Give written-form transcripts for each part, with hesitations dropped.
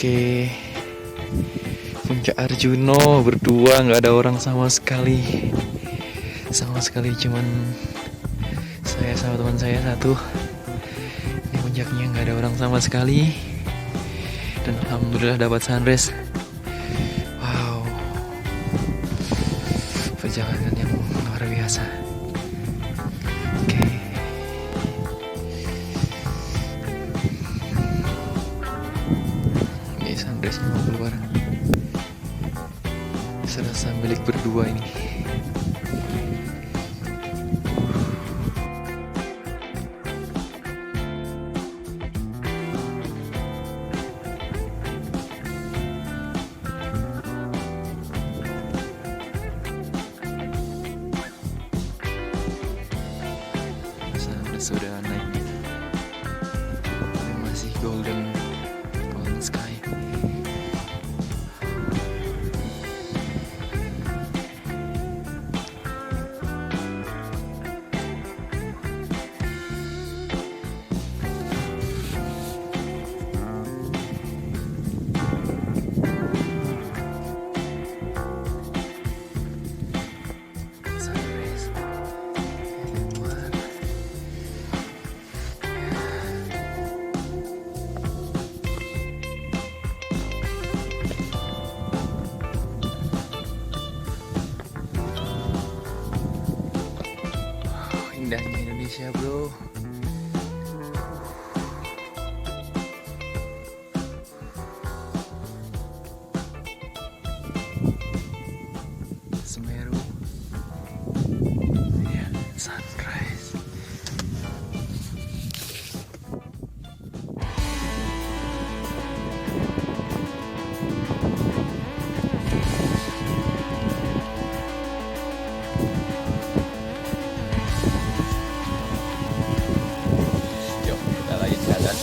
Oke, Puncak Arjuno berdua, nggak ada orang sama sekali. Cuman saya sama teman saya satu. Di puncaknya nggak ada orang sama sekali. Dan alhamdulillah dapat sunrise. Wow, perjalanan yang luar biasa. Oke. Ini sunrise mau keluar. Serasa milik berdua ini. Sunrise sudah naik, tapi masih golden sky. Sunrise di luar. Indahnya Indonesia, bro. Semeru. Ya, sunrise. Yuk, kita lagi jalan.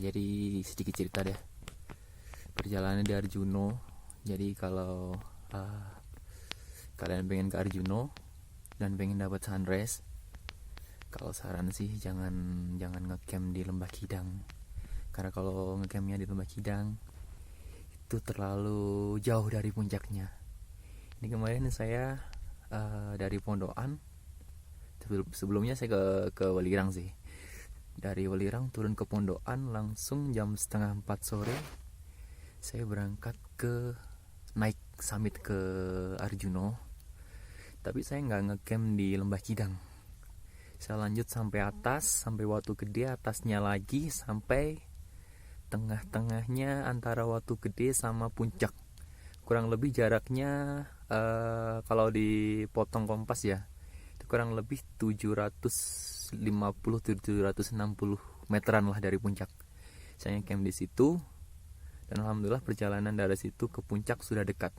Jadi sedikit cerita deh perjalanan di Arjuno. Jadi kalau kalian pengen ke Arjuno dan pengen dapat sunrise, kalau saran sih jangan ngecamp di Lembah Kidang. Karena kalau ngecampnya di Lembah Kidang itu terlalu jauh dari puncaknya. Ini kemarin saya dari Pondokan, sebelumnya saya ke Welirang sih. Dari Welirang turun ke Pondokan, langsung jam 3:30 sore saya berangkat naik summit ke Arjuno. Tapi saya nggak ngecamp di Lembah Kidang. Saya lanjut sampai atas, sampai Watu Gede, atasnya lagi sampai tengah-tengahnya antara Watu Gede sama puncak. Kurang lebih jaraknya kalau dipotong kompas ya, itu kurang lebih 750-760 meteran lah dari puncak. Saya camp di situ dan alhamdulillah perjalanan dari situ ke puncak sudah dekat.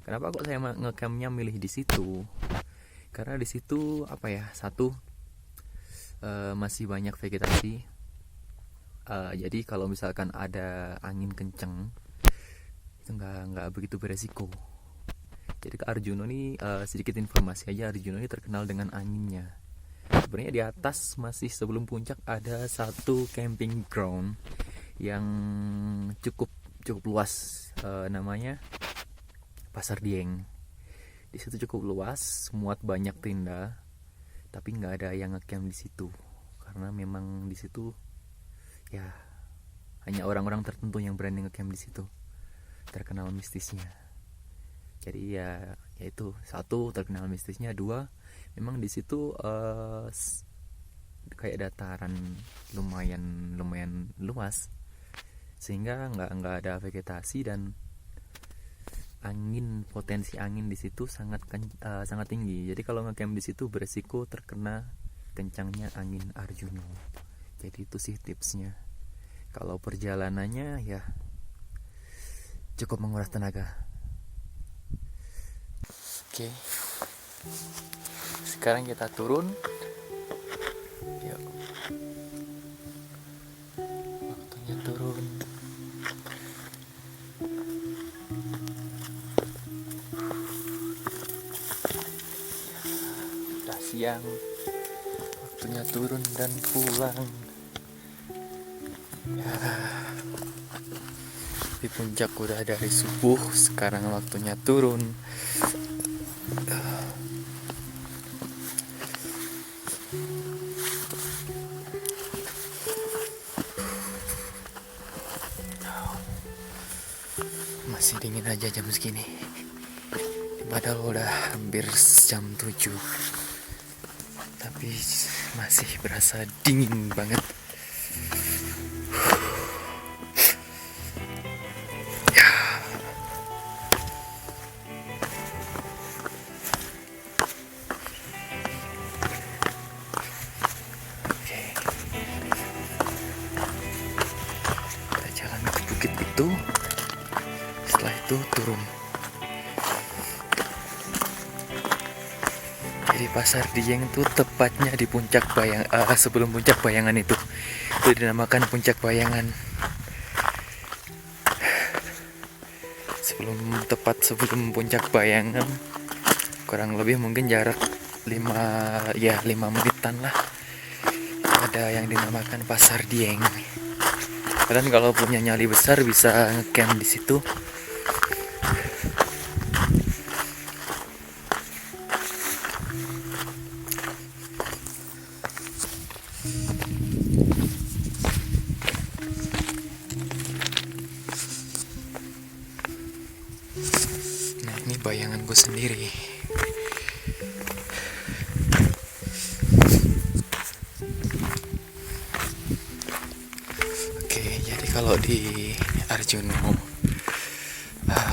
Kenapa kok saya ngecampnya milih di situ? Karena di situ masih banyak vegetasi. Jadi kalau misalkan ada angin kenceng itu nggak begitu beresiko. Jadi ke Arjuno nih, sedikit informasi aja, Arjuno ini terkenal dengan anginnya. Sebenarnya di atas masih sebelum puncak ada satu camping ground yang cukup cukup luas, namanya Pasar Dieng. Di situ cukup luas, muat banyak tenda, tapi nggak ada yang ngecamp di situ karena memang di situ ya hanya orang-orang tertentu yang berani ngecamp di situ, terkenal mistisnya. Jadi ya itu satu, terkenal mistisnya. Dua, memang di situ kayak dataran lumayan luas, sehingga nggak ada vegetasi, dan potensi angin di situ sangat tinggi. Jadi kalau ngecamp di situ beresiko terkena kencangnya angin Arjuno. Jadi itu sih tipsnya. Kalau perjalanannya ya cukup menguras tenaga. Oke. Sekarang kita turun. Yuk. Waktunya turun. Udah siang. Waktunya turun dan pulang. Ya. Di puncak udah dari subuh, sekarang waktunya turun. Masih dingin aja jam segini, padahal udah hampir jam 7, tapi masih berasa dingin banget. Ya. Oke. Kita jalan ke bukit itu. Setelah itu turun. Jadi Pasar Dieng itu tepatnya di puncak sebelum puncak Bayangan itu dinamakan puncak Bayangan. Sebelum puncak Bayangan, kurang lebih mungkin jarak 5 menitan lah, ada yang dinamakan Pasar Dieng. Kalian kalau punya nyali besar bisa ngecamp di situ. Nah, ini bayanganku sendiri. Oke, jadi kalau di Arjuno,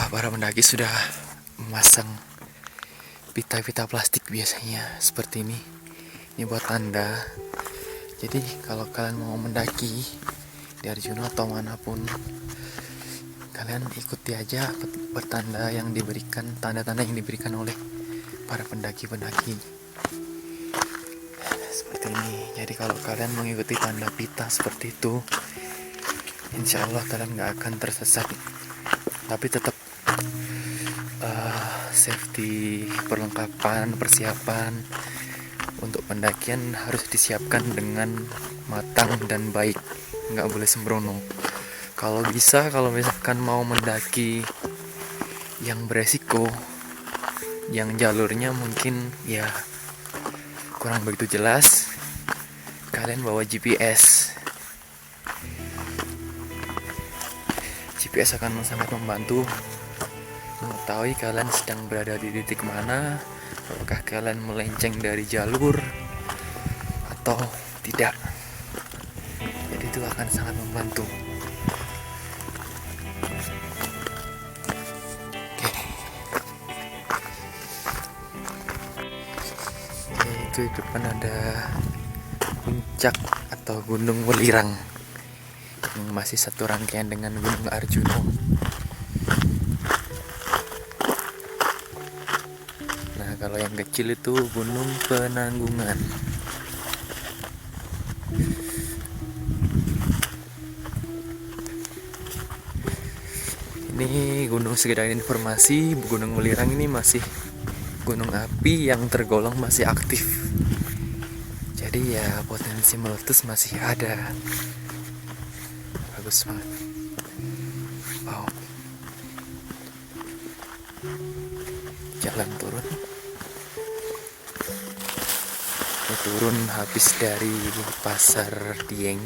para pendaki sudah memasang pita-pita plastik biasanya seperti ini. Ini buat tanda. Jadi kalau kalian mau mendaki di Arjuno atau manapun, kalian ikuti aja tanda-tanda yang diberikan oleh para pendaki-pendaki seperti ini. Jadi kalau kalian mengikuti tanda pita seperti itu, insya Allah kalian gak akan tersesat. Tapi tetap safety, persiapan untuk pendakian harus disiapkan dengan matang dan baik, nggak boleh sembrono. Kalau misalkan mau mendaki yang beresiko, yang jalurnya mungkin ya kurang begitu jelas, kalian bawa GPS. GPS akan sangat membantu mengetahui kalian sedang berada di titik mana, apakah kalian melenceng dari jalur atau tidak. Jadi itu akan sangat membantu. Oke, itu di depan ada puncak atau Gunung Welirang yang masih satu rangkaian dengan Gunung Arjuno. Nah, kalau yang kecil itu Gunung Penanggungan. Ini gunung, sekedar informasi, Gunung Welirang ini masih gunung api yang tergolong masih aktif. Jadi ya potensi meletus masih ada. halus banget. Wow. Jalan turun. Ini turun habis dari pasar Dieng.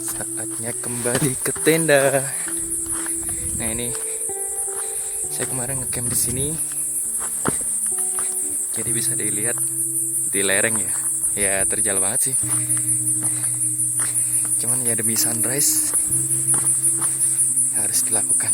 Saatnya kembali ke tenda. Nah ini saya kemarin ngecamp di sini, jadi bisa dilihat di lereng ya. Ya terjal banget sih. Cuman ya demi sunrise harus dilakukan.